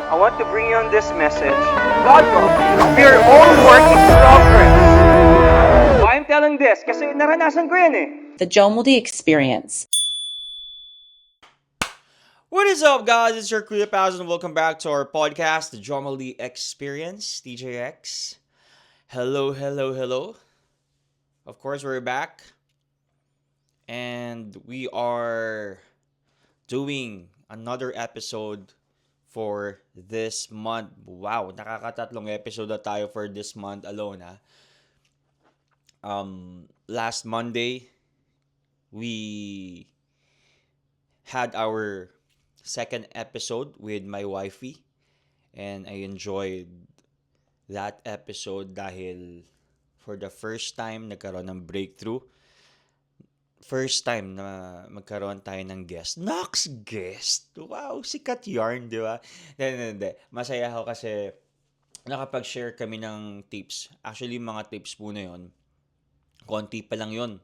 I want to bring you on this message. God will. We're all work in progress. Why I'm telling this? Kasi naranasan ko yan eh. The Jomoldi Experience. What is up, guys? It's your Kuya Paz, and welcome back to our podcast, The Jomoldi Experience, TJX. Hello, hello, hello. Of course, we're back. And we are doing another episode for this month. Wow, nakakatatlong episode na tayo for this month alone, ha? Last Monday, we had our second episode with my wifey, and I enjoyed that episode dahil for the first time nagkaroon ng breakthrough. First time na magkaroon tayo ng guest. Nox guest! Wow, sikat yarn, di ba? Hindi. Masaya ako kasi nakapag-share kami ng tips. Actually, mga tips po na yun, konti pa lang yun.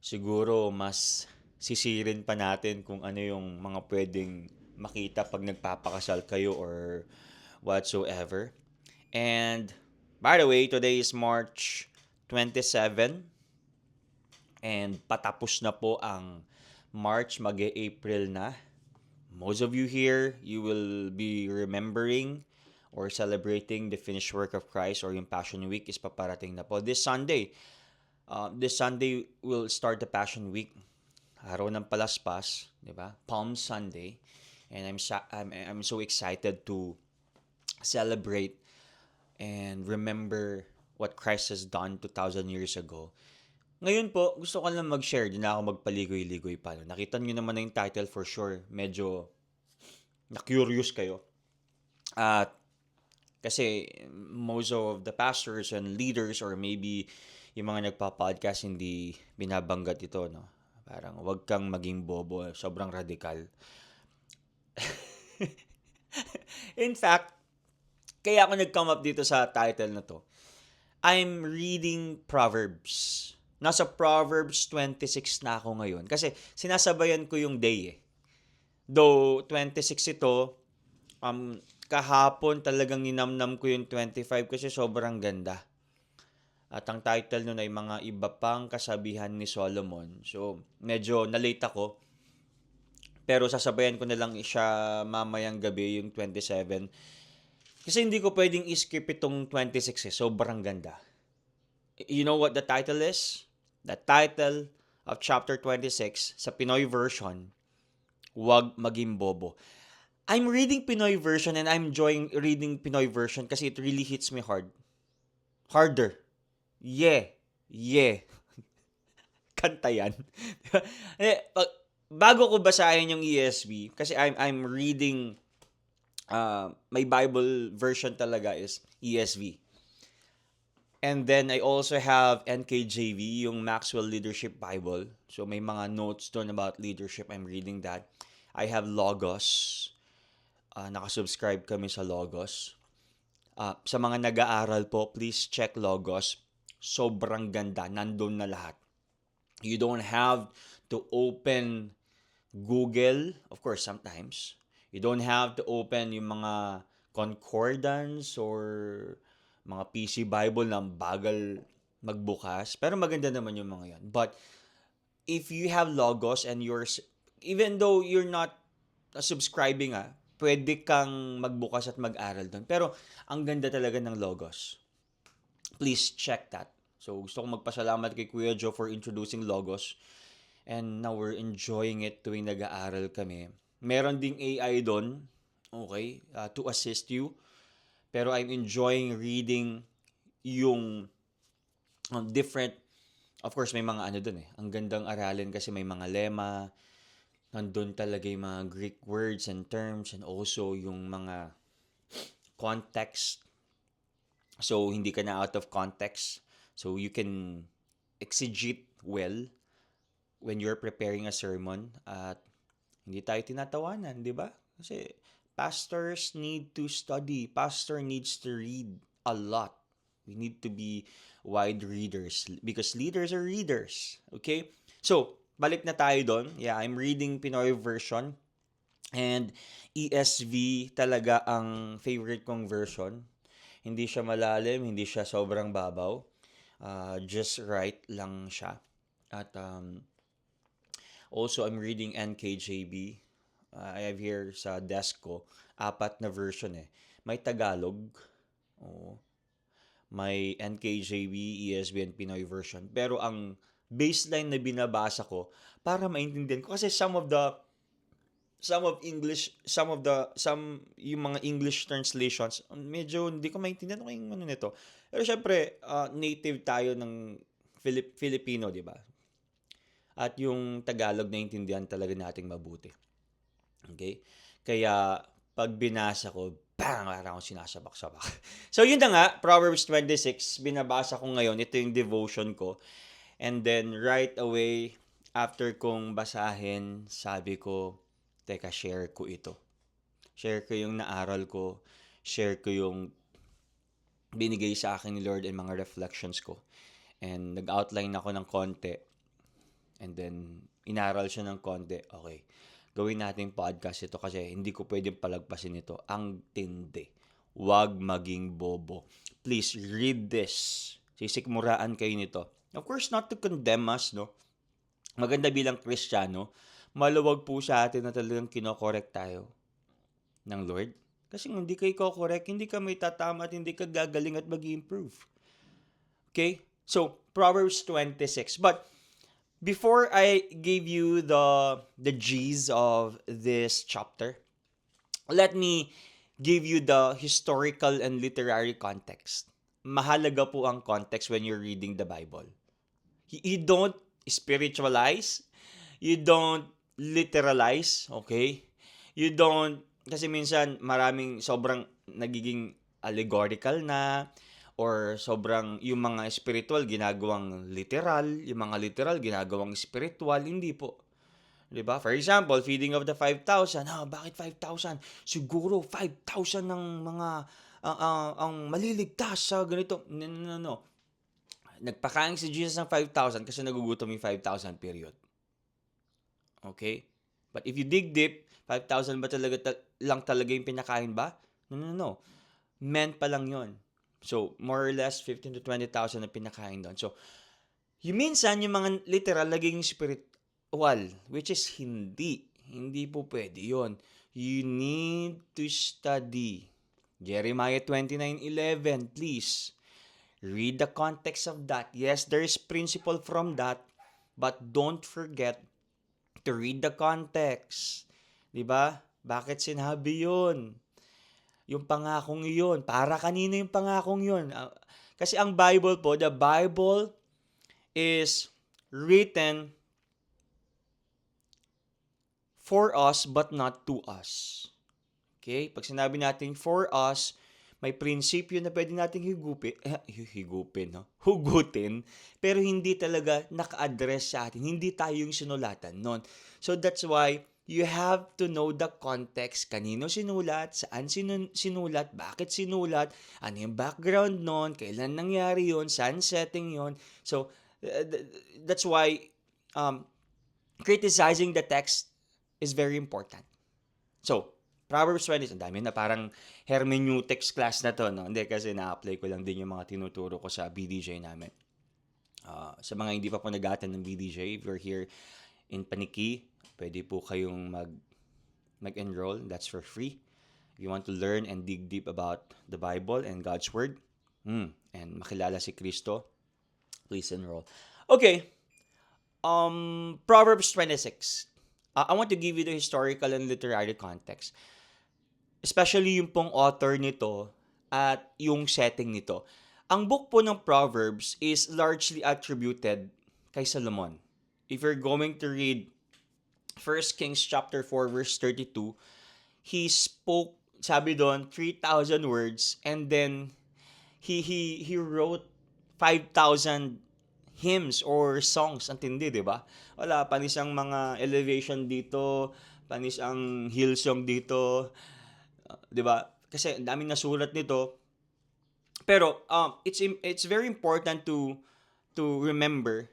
Siguro mas sisirin pa natin kung ano yung mga pwedeng makita pag nagpapakasal kayo or whatsoever. And by the way, today is March 27 and patapos na po ang March, mag-April na. Most of you here, you will be remembering or celebrating the finished work of Christ, or yung Passion Week is paparating na po. This Sunday will start the Passion Week. Araw ng Palaspas, di ba? Palm Sunday. And I'm so excited to celebrate and remember what Christ has done 2,000 years ago. Ngayon po, gusto ko lang mag-share. Di na ako magpaligoy-ligoy pa. Nakita nyo naman na yung title for sure. Medyo na-curious kayo. At kasi most of the pastors and leaders or maybe yung mga nagpa-podcast hindi binabanggat ito, no? Parang wag kang maging bobo. Sobrang radikal. In fact, kaya ako nag-come up dito sa title na to. I'm reading Proverbs. Nasa Proverbs 26 na ako ngayon. Kasi sinasabayan ko yung day eh. Though 26 ito, kahapon talagang ninamnam ko yung 25 kasi sobrang ganda. At ang title nun ay mga iba pang kasabihan ni Solomon. So, medyo na-late ako. Pero sasabayan ko na lang siya mamayang gabi yung 27. Kasi hindi ko pwedeng i-skip itong 26 eh. Sobrang ganda. You know what the title is? The title of chapter 26 sa Pinoy version, Huwag Maging Bobo. I'm reading Pinoy version and I'm enjoying reading Pinoy version kasi it really hits me hard. Harder. Yeah. Kanta yan. Bago ko basahin yung ESV, kasi I'm reading, my Bible version talaga is ESV. And then I also have NKJV, yung Maxwell Leadership Bible. So may mga notes doon about leadership. I'm reading that. I have Logos. Nakasubscribe kami sa Logos. Sa mga nag-aaral po, please check Logos. Sobrang ganda. Nandun na lahat. You don't have to open Google. Of course, sometimes. You don't have to open yung mga concordance or mga PC Bible na bagal magbukas. Pero maganda naman yung mga yan. But if you have Logos and even though you're not subscribing, pwede kang magbukas at mag-aral doon. Pero ang ganda talaga ng Logos. Please check that. So gusto kong magpasalamat kay Kuya Joe for introducing Logos. And now we're enjoying it tuwing nag-aaral kami. Meron ding AI doon, okay, to assist you. Pero I'm enjoying reading yung different, of course may mga ano dun eh. Ang gandang aralin kasi may mga lema, nandun talaga yung mga Greek words and terms and also yung mga context. So hindi ka na out of context. So you can exegete well when you're preparing a sermon. At hindi tayo tinatawanan, di ba? Kasi pastors need to study. Pastor needs to read a lot. We need to be wide readers because leaders are readers. Okay? So, balik na tayo doon. Yeah, I'm reading Pinoy version. And ESV talaga ang favorite kong version. Hindi siya malalim, hindi siya sobrang babaw. Just right lang siya. At also, I'm reading NKJV. I have here sa desk ko, 4 na version eh. May Tagalog, oo. May NKJV, ESV, and Pinoy version. Pero ang baseline na binabasa ko, para maintindihan ko, kasi some yung mga English translations, medyo hindi ko maintindihan kung yung ano nito. Pero syempre, native tayo ng Filipino, di ba? At yung Tagalog naintindihan talaga nating mabuti. Okay? Kaya pag binasa ko, bang, parang akong sinasabak-sabak. So yun na nga, Proverbs 26, binabasa ko ngayon. Ito yung devotion ko. And then right away, after kong basahin, sabi ko, teka, share ko ito. Share ko yung naaral ko. Share ko yung binigay sa akin ni Lord and mga reflections ko. And nag-outline ako ng konti. And then, inaral siya ng konti. Okay, gawin natin podcast ito kasi hindi ko pwedeng palagpasin ito. Ang tindi. Huwag maging bobo. Please, read this. Sisikmuraan kayo nito. Of course, not to condemn us, no? Maganda bilang Kristiyano, maluwag po sa atin na talagang kinokorek tayo ng Lord. Kasi kung hindi ka i-correct, hindi ka may tatama at hindi ka gagaling at mag-improve. Okay? So, Proverbs 26. But, before I give you the G's of this chapter, let me give you the historical and literary context. Mahalaga po ang context when you're reading the Bible. You don't spiritualize, you don't literalize, okay? You don't, kasi minsan maraming sobrang nagiging allegorical na, or sobrang yung mga spiritual ginagawang literal, yung mga literal ginagawang spiritual, hindi po. 'Di ba? For example, feeding of the 5,000. Bakit 5,000? Siguro 5,000 ng mga ang maliligtas sa ganito. No. Nagpakain si Jesus ng 5,000 kasi nagugutom yung 5,000 period. Okay? But if you dig deep, 5,000 ba lang talaga yung pinakain ba? No. Meant pa lang 'yon. So, more or less, 15 to 20,000 na pinakain doon. So, minsan, yung mga literal, naging spiritual, which is hindi. Hindi po pwede yun. You need to study. Jeremiah 29:11, please. Read the context of that. Yes, there is principle from that, but don't forget to read the context. Diba? Bakit sinabi yun? Yung pangakong iyon. Para kanino yung pangakong yun? Kasi ang Bible po, the Bible is written for us but not to us. Okay? Pag sinabi natin for us, may prinsipyo na pwede nating hugutin, pero hindi talaga naka-address sa atin. Hindi tayo yung sinulatan nun. So that's why you have to know the context. Kanino sinulat, saan sinulat, bakit sinulat, ano yung background nun, kailan nangyari yun, saan setting yun. So, that's why criticizing the text is very important. So, Proverbs 20, ang dami na parang hermeneutics class na to, no? Hindi, kasi na-apply ko lang din yung mga tinuturo ko sa BDJ namin. Sa mga hindi pa po nag-attend ng BDJ, if you're here in Paniki, pwede po kayong mag-enroll. That's for free. If you want to learn and dig deep about the Bible and God's Word, and makilala si Kristo, please enroll. Okay. Proverbs 26. I want to give you the historical and literary context. Especially yung pong author nito at yung setting nito. Ang book po ng Proverbs is largely attributed kay Solomon. If you're going to read 1 Kings chapter 4 verse 32, he spoke, sabi doon, 3,000 words, and then he wrote 5,000 hymns or songs. Ang tindi, di ba? Wala, panis ang mga elevation dito, panis ang Hillsong dito, di ba? Kasi ang daming nasulat nito. Pero it's very important to remember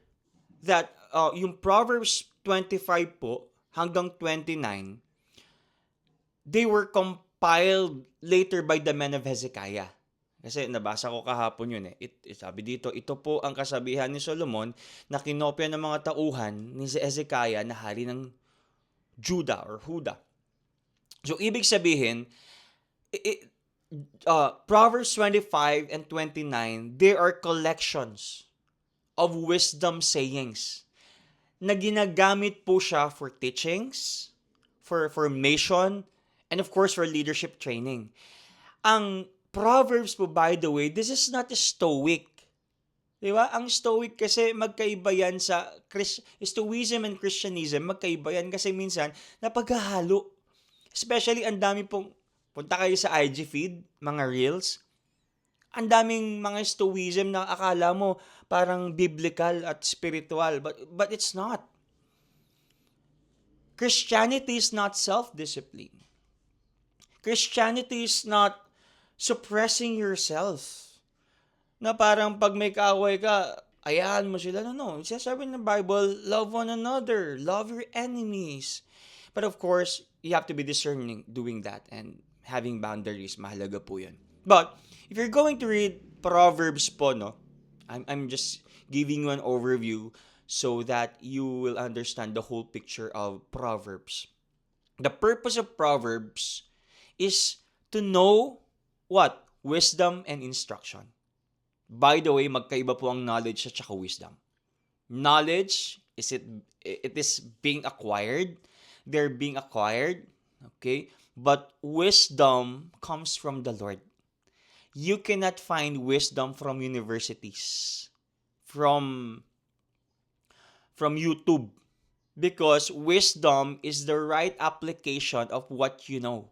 that yung Proverbs 25 po hanggang 29, they were compiled later by the men of Hezekiah. Kasi nabasa ko kahapon yun eh. Sabi dito, ito po ang kasabihan ni Solomon na kinopya ng mga tauhan ni Hezekiah na hari ng Judah or Huda. So, ibig sabihin, Proverbs 25 and 29, there are collections of wisdom sayings na ginagamit po siya for teachings, for formation, and of course for leadership training. Ang Proverbs po, by the way, this is not a Stoic. Diba? Ang Stoic kasi magkaiba yan sa Stoicism and Christianism, magkaiba yan kasi minsan napaghahalo. Especially ang dami pong, punta kayo sa IG feed, mga reels, ang daming mga Stoicism na akala mo parang biblical at spiritual, but it's not. Christianity is not self-discipline. Christianity is not suppressing yourself. Na parang pag may kaaway ka, ayahan mo sila. No. Sabi ng Bible, love one another. Love your enemies. But of course, you have to be discerning doing that and having boundaries. Mahalaga po yun. But if you're going to read Proverbs po, no, I'm just giving you an overview so that you will understand the whole picture of Proverbs. The purpose of Proverbs is to know what? Wisdom and instruction. By the way, magkaiba po ang knowledge at saka wisdom. Knowledge, it is being acquired. They're being acquired. Okay? But wisdom comes from the Lord. You cannot find wisdom from universities, from YouTube, because wisdom is the right application of what you know.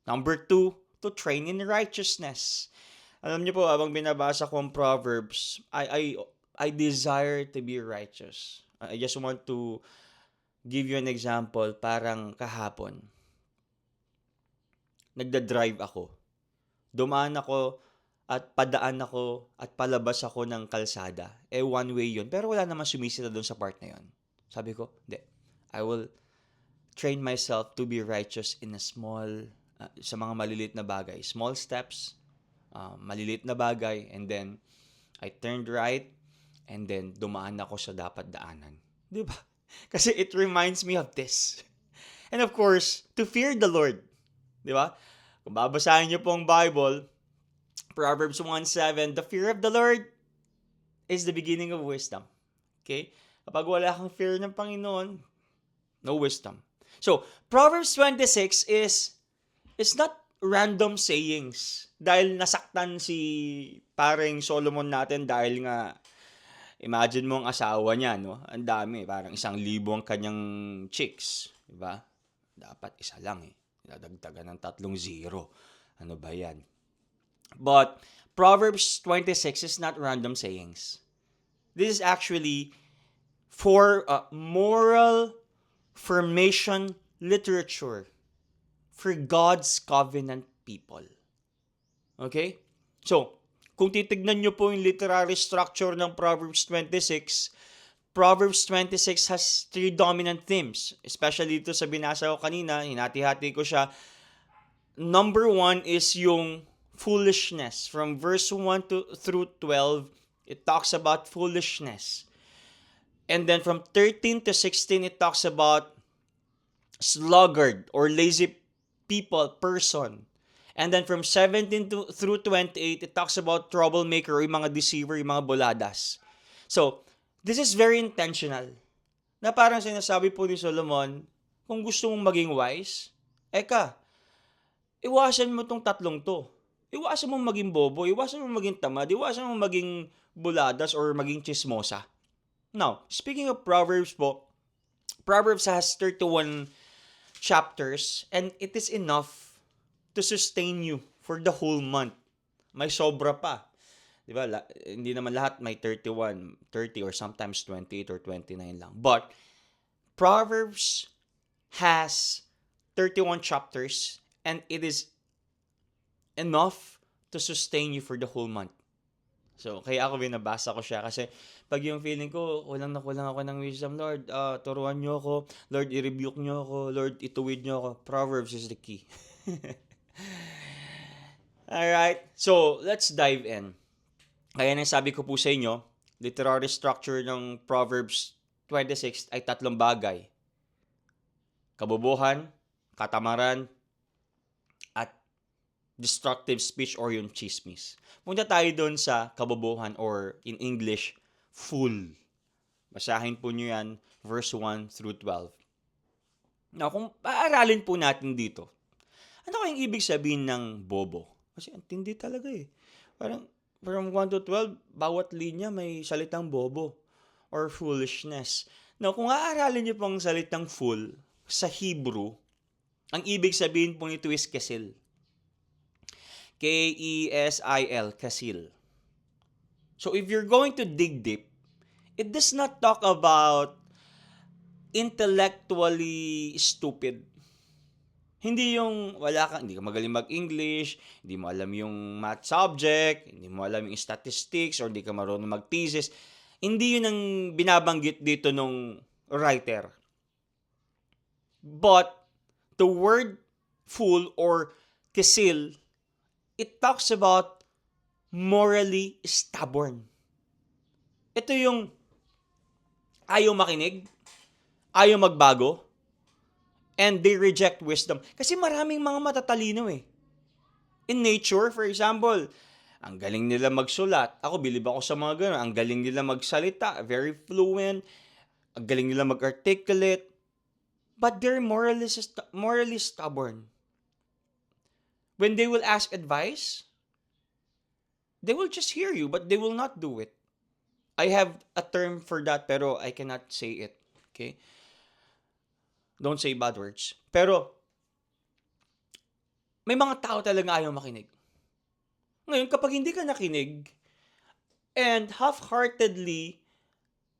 Number 2, to train in righteousness. Alam niyo po, habang binabasa ko ang Proverbs, I desire to be righteous. I just want to give you an example. Parang kahapon, nagda-drive ako. Dumaan ako at padaan ako at palabas ako ng kalsada. One way yun. Pero wala naman sumisita doon sa part na yun. Sabi ko, hindi. I will train myself to be righteous in a small, sa mga maliliit na bagay. Small steps, maliliit na bagay, and then I turned right, and then dumaan ako sa dapat daanan. Di ba? Kasi it reminds me of this. And of course, to fear the Lord. Di ba? Kung babasahin niyo po ang Bible, Proverbs 1:7, the fear of the Lord is the beginning of wisdom. Okay? Kapag wala kang fear ng Panginoon, no wisdom. So, Proverbs 26 is not random sayings. Dahil nasaktan si paring Solomon natin dahil nga, imagine mo ang asawa niya, no? Ang dami, parang 1,000 ang kanyang chicks. Diba? Dapat isa lang eh. Dadagdagan ng 3 0. Ano ba yan? But Proverbs 26 is not random sayings. This is actually for moral formation literature for God's covenant people. Okay? So, kung titignan nyo po yung literary structure ng Proverbs 26 has 3 dominant themes. Especially dito sa binasa ko kanina, hinati-hati ko siya. Number 1 is yung foolishness. From verse 1 through 12, it talks about foolishness. And then from 13 to 16, it talks about sluggard or lazy person. And then from 17 through 28, it talks about troublemaker or yung mga deceiver, yung mga boladas. So, this is very intentional. Na parang sinasabi po ni Solomon, kung gusto mong maging wise, iwasan mo tong 3 to. Iwasan mo maging bobo, iwasan mo maging tamad, iwasan mo maging buladas or maging chismosa. Now, speaking of Proverbs po, Proverbs has 31 chapters and it is enough to sustain you for the whole month. May sobra pa. Diba? Hindi naman lahat may 31, 30 or sometimes 28 or 29 lang. But Proverbs has 31 chapters and it is enough to sustain you for the whole month. So, kaya ako binabasa ko siya kasi pag yung feeling ko, kulang na kulang ako ng wisdom, Lord, turuan niyo ako, Lord, i-rebuke niyo ako, Lord, ituwid niyo ako. Proverbs is the key. Alright, so let's dive in. Kaya nang sabi ko po sa inyo, literary structure ng Proverbs 26 ay tatlong bagay. Kabobohan, katamaran, at destructive speech or yung chismis. Punta tayo doon sa kabobohan or in English, fool. Basahin po nyo yan, verse 1 through 12. Now, kung paaralin po natin dito, ano kayang ibig sabihin ng bobo? Kasi ang tindi talaga eh. Parang from 1 to 12, bawat linya may salitang bobo or foolishness. Now, kung aaralin niyo pong salitang fool sa Hebrew, ang ibig sabihin po nito is kesil. K-E-S-I-L, kasil. So if you're going to dig deep, it does not talk about intellectually stupid. Hindi yung hindi ka magaling mag-English, hindi mo alam yung math subject, hindi mo alam yung statistics, or hindi ka marunong mag-thesis. Hindi yun ang binabanggit dito nung writer. But the word fool or kesil, it talks about morally stubborn. Ito yung ayaw makinig, ayaw magbago, and they reject wisdom. Kasi maraming mga matatalino eh. In nature, for example, ang galing nila magsulat. Ako, bilib ako sa mga gano'n. Ang galing nila magsalita, very fluent. Ang galing nila mag-articulate. But they're morally stubborn. When they will ask advice, they will just hear you, but they will not do it. I have a term for that, pero I cannot say it. Okay? Don't say bad words. Pero, may mga tao talaga ayaw makinig. Ngayon, kapag hindi ka nakinig, and half-heartedly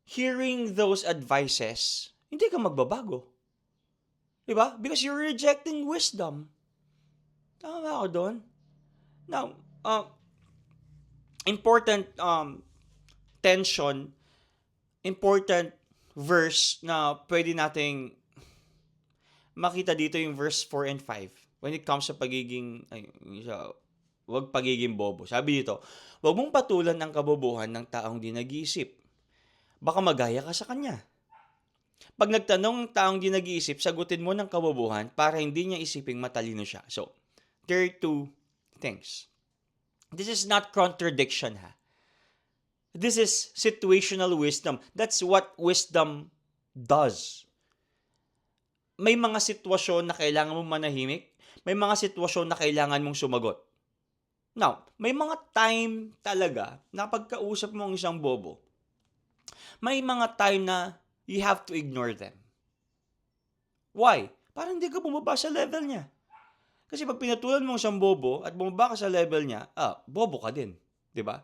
hearing those advices, hindi ka magbabago. Diba? Because you're rejecting wisdom. Tama ba ako doon? Now, important tension, important verse na pwede nating makita dito yung verse 4 and 5 when it comes sa wag pagiging bobo. Sabi dito, wag mong patulan ang kabobohan ng taong di nag-iisip. Baka magaya ka sa kanya. Pag nagtanong ng taong di nag-iisip, sagutin mo ng kabobohan para hindi niya isiping matalino siya. So, there are two things. This is not contradiction, ha? This is situational wisdom. That's what wisdom does. May mga sitwasyon na kailangan mong manahimik. May mga sitwasyon na kailangan mong sumagot. Now, may mga time talaga na pagkausap mo ang isang bobo, may mga time na you have to ignore them. Why? Parang hindi ka bumaba sa level niya. Kasi pag pinatulan mo siyang bobo at bumaba ka sa level niya, bobo ka din. Diba?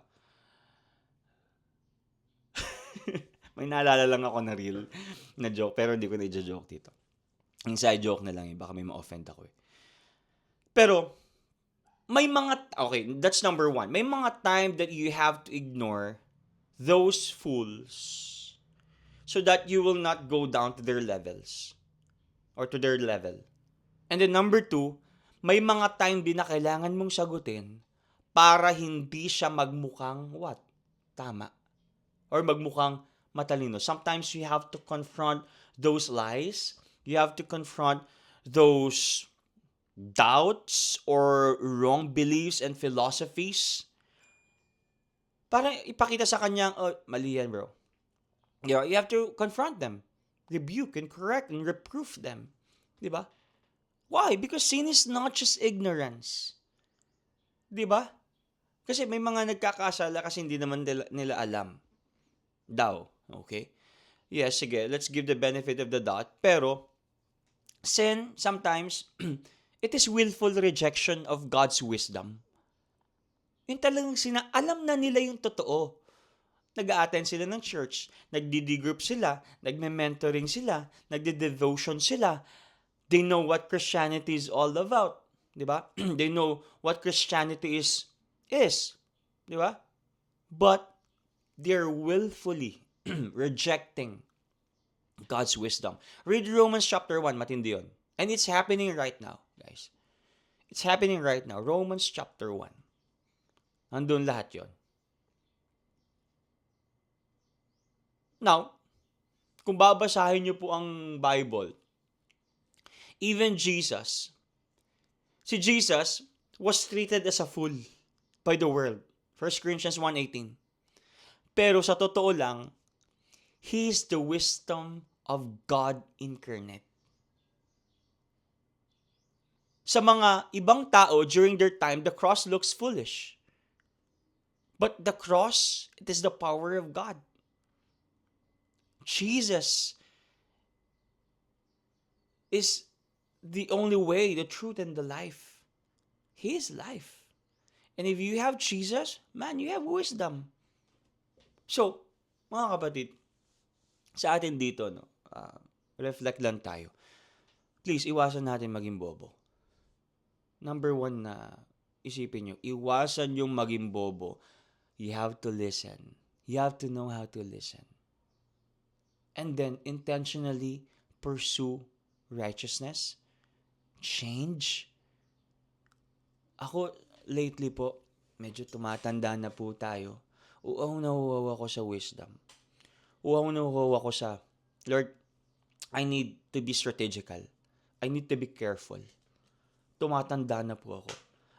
May naalala lang ako na real na joke, pero hindi ko na i-joke dito. Inside joke na lang baka may ma-offend ako eh. Pero, that's number one. May mga time that you have to ignore those fools so that you will not go down to their levels or to their level. And then number two, may mga time din na kailangan mong sagutin para hindi siya magmukhang what? Tama. Or magmukhang matalino. Sometimes you have to confront those lies. You have to confront those doubts or wrong beliefs and philosophies. Para ipakita sa kanya, mali yan bro. You have to confront them. Rebuke and correct and reproof them. Diba? Why? Because sin is not just ignorance. Diba? Kasi may mga nagkakasala kasi hindi naman nila alam. Daw. Okay? Yes, sige. Let's give the benefit of the doubt. Pero, sin, sometimes, it is willful rejection of God's wisdom. Yung talagang alam na nila yung totoo. Nag-a-attend sila ng church, nagdi-group sila, nagme-mentoring sila, nagdi-devotion sila. They know what Christianity is all about. Di ba? They know what Christianity is. Di ba? but they're willfully rejecting God's wisdom. Read Romans chapter 1, matindi yun. And it's happening right now, guys. It's happening right now. Romans chapter 1. Nandun lahat yon. Now, kung babasahin niyo po ang Bible, even si Jesus was treated as a fool by the world. 1 Corinthians 1:18. Pero sa totoo lang, He is the wisdom of God incarnate. Sa mga ibang tao, during their time, the cross looks foolish. But the cross, it is the power of God. Jesus is the only way, the truth, and the life. He is life. And if you have Jesus, man, you have wisdom. So, mga kapatid, sa atin dito, reflect lang tayo. Please, iwasan natin maging bobo. Number 1 na isipin nyo, iwasan yung maging bobo. You have to listen. You have to know how to listen. And then, intentionally pursue righteousness, change. Ako, lately po, medyo tumatanda na po tayo. Nahuhaw ako sa wisdom. Nahuhaw ako sa, Lord, I need to be strategical. I need to be careful. Tumatanda na po ako.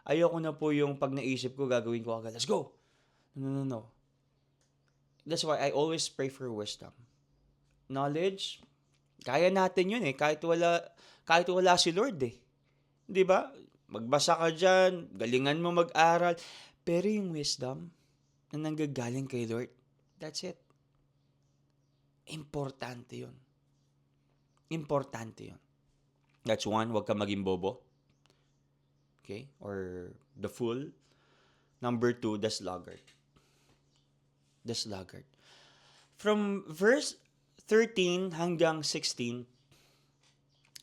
Ayoko na po yung pag naisip ko, gagawin ko agad. Let's go! No. That's why I always pray for wisdom. Knowledge, kaya natin yun kahit wala si Lord 'di ba? Magbasa ka diyan, galingan mo mag-aral, pero yung wisdom na nanggagaling kay Lord, that's it. Importante 'yun. That's 1, wag ka maging bobo. Okay? Or the fool. Number 2, the sluggard. From verse 13 hanggang 16,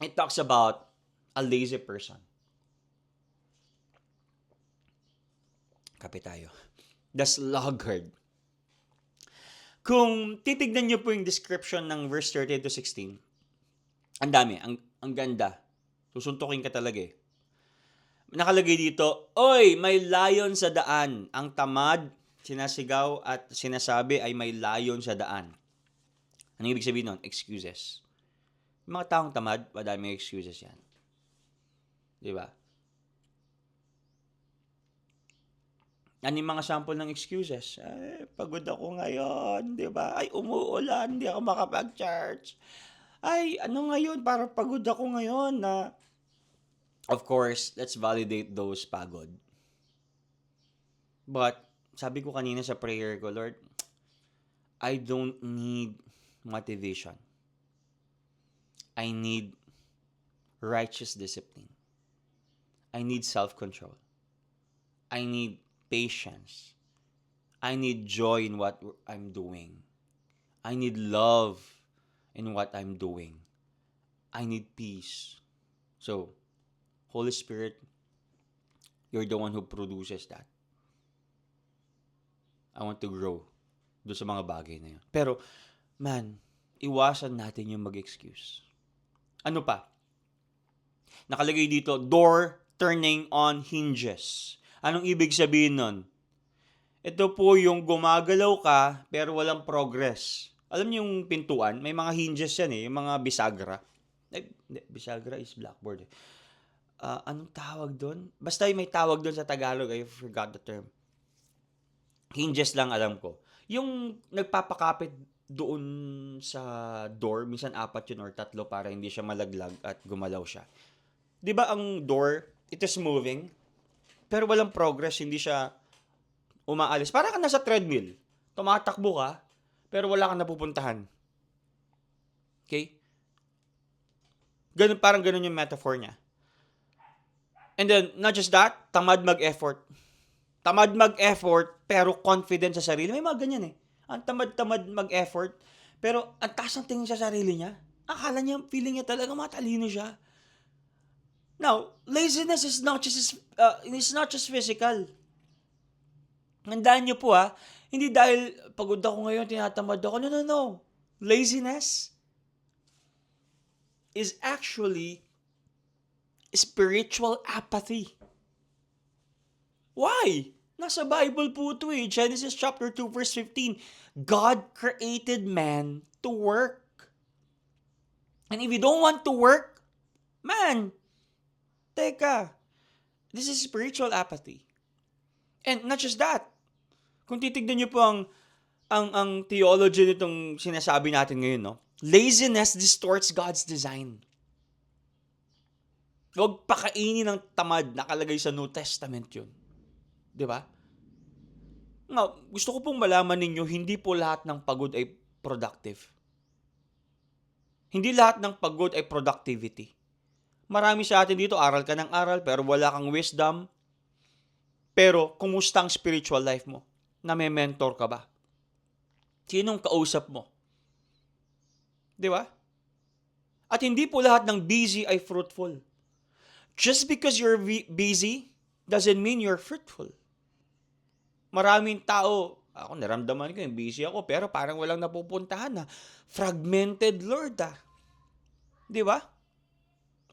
it talks about a lazy person. Kape tayo. The sluggard. Kung titignan niyo po yung description ng verse 13 to 16, ang dami, ang ganda. Susuntukin ka talaga Nakalagay dito, "Oy, may layon sa daan. Ang tamad, sinasigaw at sinasabi ay may layon sa daan." Anong ibig sabihin nun? Excuses. Yung mga taong tamad, madaming excuses yan. Di ba? Ano yung mga sample ng excuses? Ay, pagod ako ngayon, di ba? Ay, umuulan, hindi ako makapag-church. Ay, ano ngayon? Parang pagod ako ngayon na... Of course, let's validate those pagod. But, sabi ko kanina sa prayer ko, Lord, I don't need motivation. I need righteous discipline. I need self-control. I need patience. I need joy in what I'm doing. I need love in what I'm doing. I need peace. So, Holy Spirit, you're the one who produces that. I want to grow doon sa mga bagay na yun. Pero, man, iwasan natin yung mag-excuse. Ano pa? Nakalagay dito, door turning on hinges. Anong ibig sabihin nun? Ito po yung gumagalaw ka, pero walang progress. Alam niyo yung pintuan, may mga hinges yan yung mga bisagra. Bisagra is blackboard anong tawag doon? Basta may tawag doon sa Tagalog, I forgot the term. Hinges lang alam ko. Yung nagpapakapit doon sa door, minsan 4 yun or 3 para hindi siya malaglag at gumalaw siya. 'Di ba ang door, it is moving, pero walang progress, hindi siya umaalis. Parang ka nasa treadmill. Tumatakbo ka, pero wala kang napupuntahan. Okay? Parang ganun yung metaphor niya. And then, not just that, tamad mag-effort. Tamad mag-effort, pero confident sa sarili. May mga ganyan Ang tamad-tamad mag-effort, pero ang taas ng tingin sa sarili niya. Akala niya, feeling niya talaga matalino siya. Now, laziness is not just physical. Handaan niyo po Hindi dahil pagod ako ngayon, tinatamad ako. No, no, no. Laziness is actually spiritual apathy. Why? Nasa Bible po ito eh. Genesis chapter 2 verse 15. God created man to work. And if you don't want to work, man, teka, this is spiritual apathy. And not just that. Kung titignan niyo po ang theology nitong sinasabi natin ngayon, no? Laziness distorts God's design. Huwag pakainin ng tamad, nakalagay sa New Testament yun. Di ba? Nga, gusto ko pong malaman ninyo, hindi po lahat ng pagod ay productive. Hindi lahat ng pagod ay productivity. Marami sa atin dito, aral ka ng aral, pero wala kang wisdom. Pero, kumusta ang spiritual life mo? Name-mentor ka ba? Sinong kausap mo? Di ba? At hindi po lahat ng busy ay fruitful. Just because you're busy doesn't mean you're fruitful. Maraming tao, ako naramdaman ko yung busy ako, pero parang walang napupuntahan na. Fragmented Lord ah. Di ba?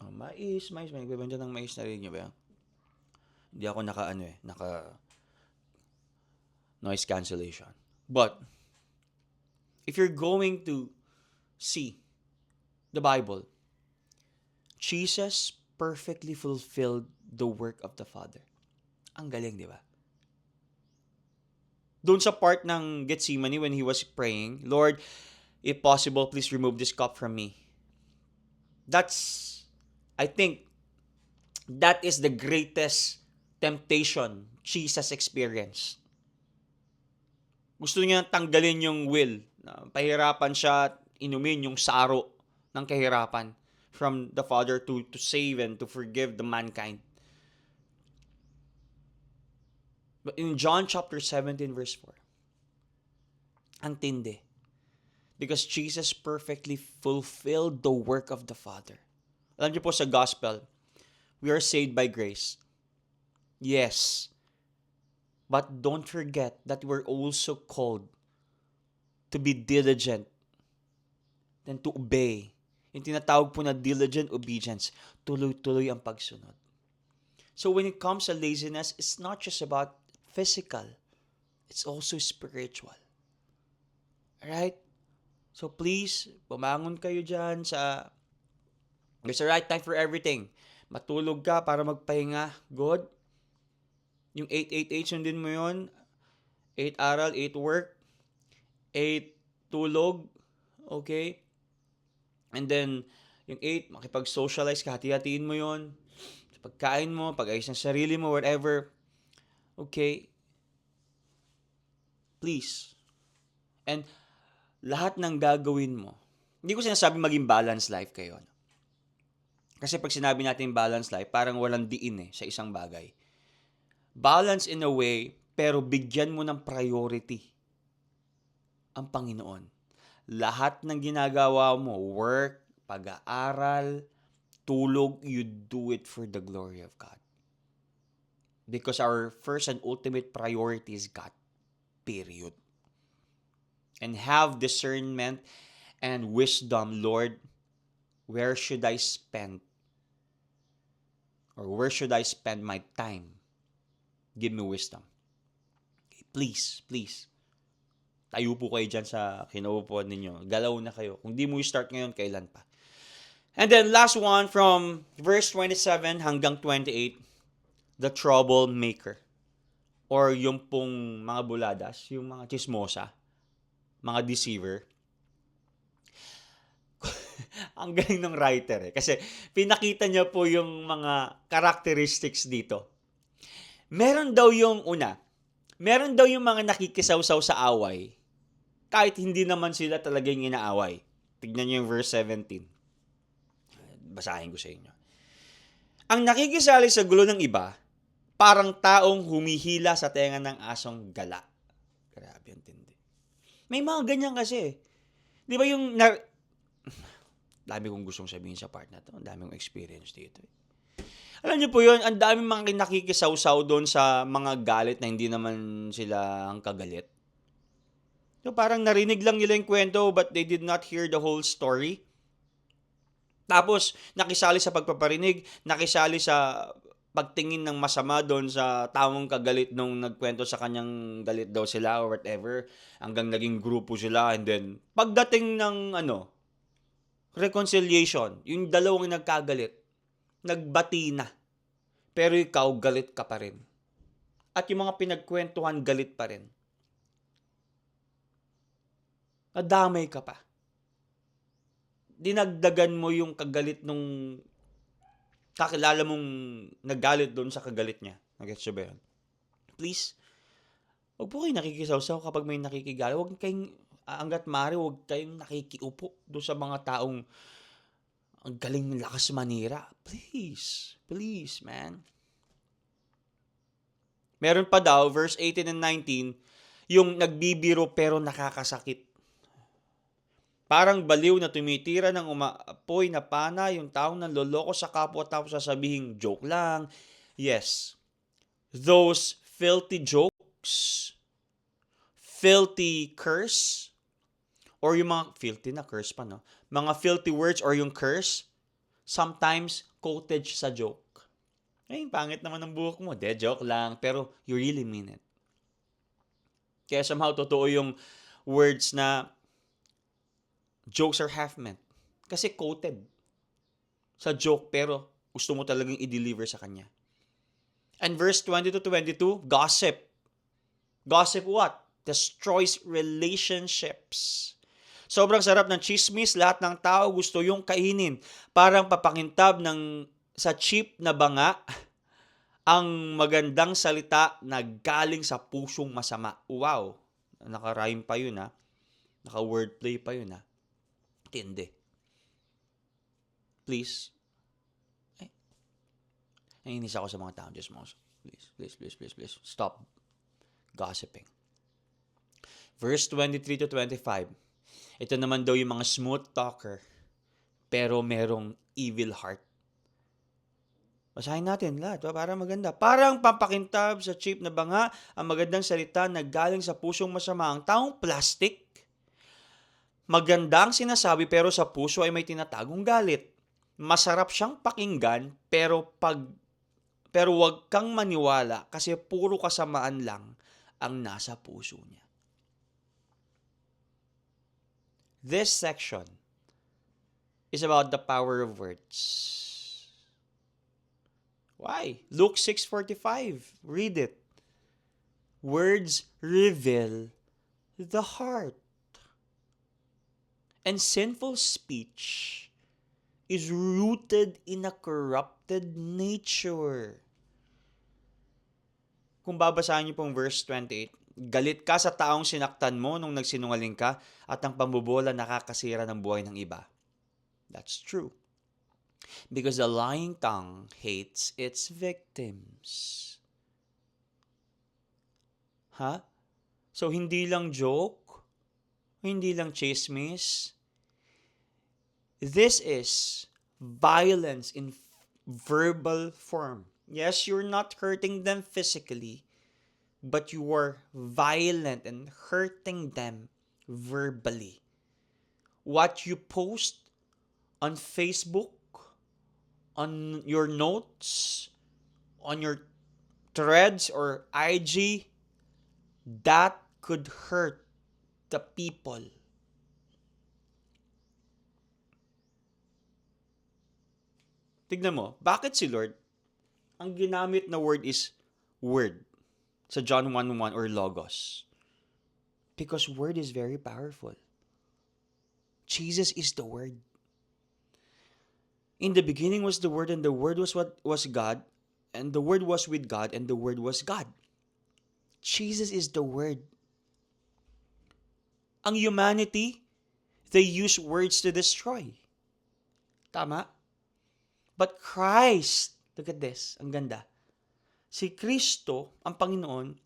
Oh, mais. May nagbebenta ng mais na rin nyo ba yan? Hindi ako naka noise cancellation. But, if you're going to see the Bible, Jesus perfectly fulfilled the work of the Father. Ang galing, di ba? Doon sa part ng Gethsemane when he was praying, Lord, if possible, please remove this cup from me. I think, that is the greatest temptation Jesus experienced. Gusto niya tanggalin yung will. Pahirapan siya, inumin yung saro ng kahirapan from the Father to save and to forgive the mankind. But in John chapter 17 verse 4, ang tindi. Because Jesus perfectly fulfilled the work of the Father. Alam niyo po sa gospel, we are saved by grace. Yes. But don't forget that we're also called to be diligent and to obey. Yung tinatawag po na diligent obedience, tuloy-tuloy ang pagsunod. So when it comes to laziness, it's not just about physical. It's also spiritual. Alright? So please, bumangon kayo dyan there's a right time for everything. Matulog ka para magpahinga. Good. Yung 8-8-8, sundin mo yun. 8 aral, 8 work, 8 tulog. Okay? And then, yung 8, makipag-socialize ka, hati-hatiin mo yun. Pagkain mo, pag-ayos ng sarili mo, whatever. Okay? Please. And lahat ng gagawin mo, hindi ko sinasabi maging balanced life kayo. Kasi pag sinabi natin balanced life, parang walang diin sa isang bagay. Balance in a way, pero bigyan mo ng priority ang Panginoon. Lahat ng ginagawa mo, work, pag-aaral, tulog, you do it for the glory of God. Because our first and ultimate priority is God. Period. And have discernment and wisdom, Lord, where should I spend? Or where should I spend my time? Give me wisdom. Okay, please, please. Tayo po kayo dyan sa kinaupuan ninyo. Galaw na kayo. Kung di mo i-start ngayon, kailan pa? And then last one from verse 27 hanggang 28, the troublemaker. Or yung pong mga buladas, yung mga chismosa, mga deceiver. Ang galing ng writer Kasi pinakita niya po yung mga characteristics dito. Meron daw yung mga nakikisaw-saw sa away, kahit hindi naman sila talaga yung inaaway. Tignan niyo yung verse 17. Basahin ko sa inyo. Ang nakikisali sa gulo ng iba, parang taong humihila sa tenga ng asong gala. Grabe ang tindi. May mga ganyan kasi. Di ba yung dami kong gustong sabihin sa part na to. Ang dami kong experience dito. Alam niyo po yun, ang daming mga nakikisaw-saw doon sa mga galit na hindi naman sila ang kagalit. No, parang narinig lang nila yung kwento but they did not hear the whole story. Tapos, nakisali sa pagpaparinig, nakisali sa pagtingin ng masama doon sa taong kagalit nung nagkwento sa kanyang galit daw sila or whatever. Hanggang naging grupo sila and then, pagdating ng reconciliation, yung dalawang nagkagalit, nagbati na. Pero ikaw, galit ka pa rin. At yung mga pinagkwentuhan, galit pa rin. Nadamay ka pa. Dinagdagan mo yung kagalit nung kakilala mong nagalit doon sa kagalit niya. Nagets siya ba yun? Please, huwag po kayo nakikisawsaw kapag may nakikigala. Huwag kayong, hanggat maaari, huwag kayong nakikiupo doon sa mga taong ang galing lakas manira. Please, please, man. Meron pa daw, verse 18 and 19, yung nagbibiro pero nakakasakit. Parang baliw na tumitira ng umaapoy na pana yung taong nanloloko sa kapwa tapos sasabihin, joke lang. Yes, those filthy jokes, filthy curse, or yung mga filthy na curse pa, no? Mga filthy words or yung curse, sometimes quoted sa joke. Ay, pangit naman ng buhok mo. De, joke lang. Pero you really mean it. Kaya somehow totoo yung words na jokes are half meant. Kasi quoted sa joke pero gusto mo talagang i-deliver sa kanya. And verse 20 to 22, gossip. Gossip what? Destroys relationships. Sobrang sarap ng chismis, lahat ng tao gusto yung kainin. Parang papakintab sa cheap na banga ang magandang salita na galing sa pusong masama. Wow! Naka-rhyme pa yun, ha? Naka-wordplay pa yun, ha? Tindi. Please. Ay, naiinis ako sa mga tao. Just most. Please. Stop gossiping. Verse 23 to 25. Ito naman daw yung mga smooth talker pero merong evil heart. Basahin natin lahat para maganda. Parang pampakintab sa cheap na banga ang magandang salita na galing sa pusong masama. Ang taong plastic, magandang sinasabi pero sa puso ay may tinatagong galit. Masarap siyang pakinggan pero wag kang maniwala kasi puro kasamaan lang ang nasa puso niya. This section is about the power of words. Why? Luke 6:45. Read it. Words reveal the heart. And sinful speech is rooted in a corrupted nature. Kung babasahin niyo pong verse 28, galit ka sa taong sinaktan mo nung nagsinungaling ka at ang pambobola nakakasira ng buhay ng iba. That's true. Because the lying tongue hates its victims. So, hindi lang joke, hindi lang chismis. This is violence in verbal form. Yes, you're not hurting them physically, but you are violent and hurting them verbally. What you post on Facebook, on your notes, on your threads or IG, that could hurt the people. Tignan mo, bakit si Lord, ang ginamit na word is word sa John 1:1 or logos? Because word is very powerful. Jesus is the word. In the beginning was the Word, and the Word was God, and the Word was with God, and the Word was God. Jesus is the Word. Ang humanity, they use words to destroy. Tama? But Christ, look at this, ang ganda. Si Kristo, ang Panginoon,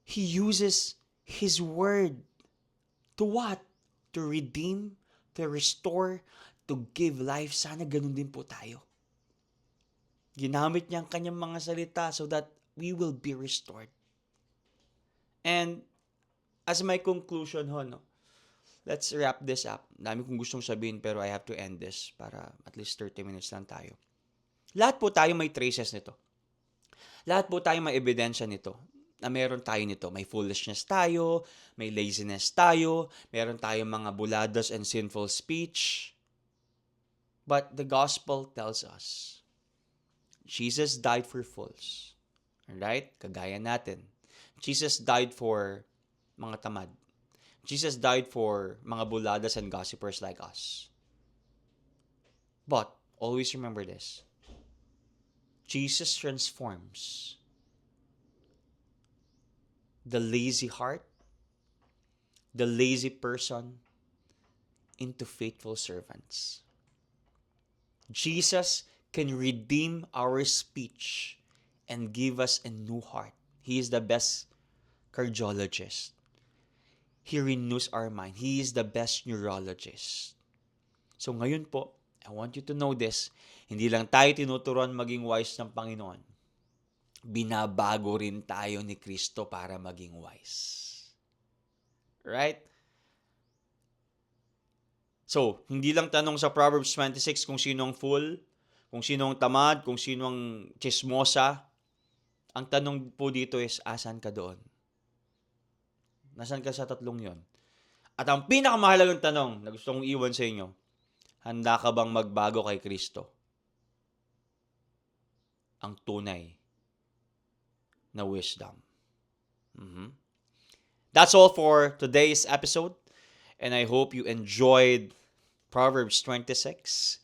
He uses His Word to what? To redeem, to restore, to give life. Sana ganun din po tayo. Ginamit niya ang kanyang mga salita so that we will be restored. And as my conclusion ho, no? Let's wrap this up. Dami kong gustong sabihin pero I have to end this para at least 30 minutes lang tayo. Lahat po tayo may traces nito. Lahat po tayo may ebidensya nito. Na meron tayo nito. May foolishness tayo, may laziness tayo, meron tayong mga buladas and sinful speech. But the gospel tells us, Jesus died for fools. Alright? Kagaya natin. Jesus died for mga tamad. Jesus died for mga buladas and gossipers like us. But, always remember this. Jesus transforms the lazy heart, the lazy person, into faithful servants. Jesus can redeem our speech and give us a new heart. He is the best cardiologist. He renews our mind. He is the best neurologist. So ngayon po, I want you to know this. Hindi lang tayo tinuturuan maging wise ng Panginoon. Binabago rin tayo ni Kristo para maging wise. Right? So, hindi lang tanong sa Proverbs 26 kung sino ang fool, kung sino ang tamad, kung sino ang chismosa. Ang tanong po dito is, asan ka doon? Nasaan ka sa tatlong yon? At ang pinakamahalagang tanong na gusto kong iwan sa inyo, handa ka bang magbago kay Kristo? Ang tunay na wisdom. That's all for today's episode. And I hope you enjoyed Proverbs 26.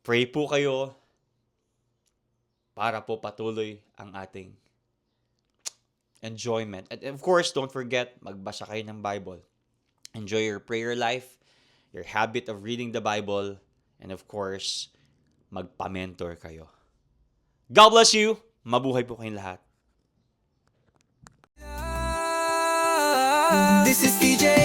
Pray po kayo para po patuloy ang ating enjoyment. And of course, don't forget, magbasa kayo ng Bible. Enjoy your prayer life, your habit of reading the Bible, and of course, magpa-mentor kayo. God bless you. Mabuhay po kayong lahat. This is DJ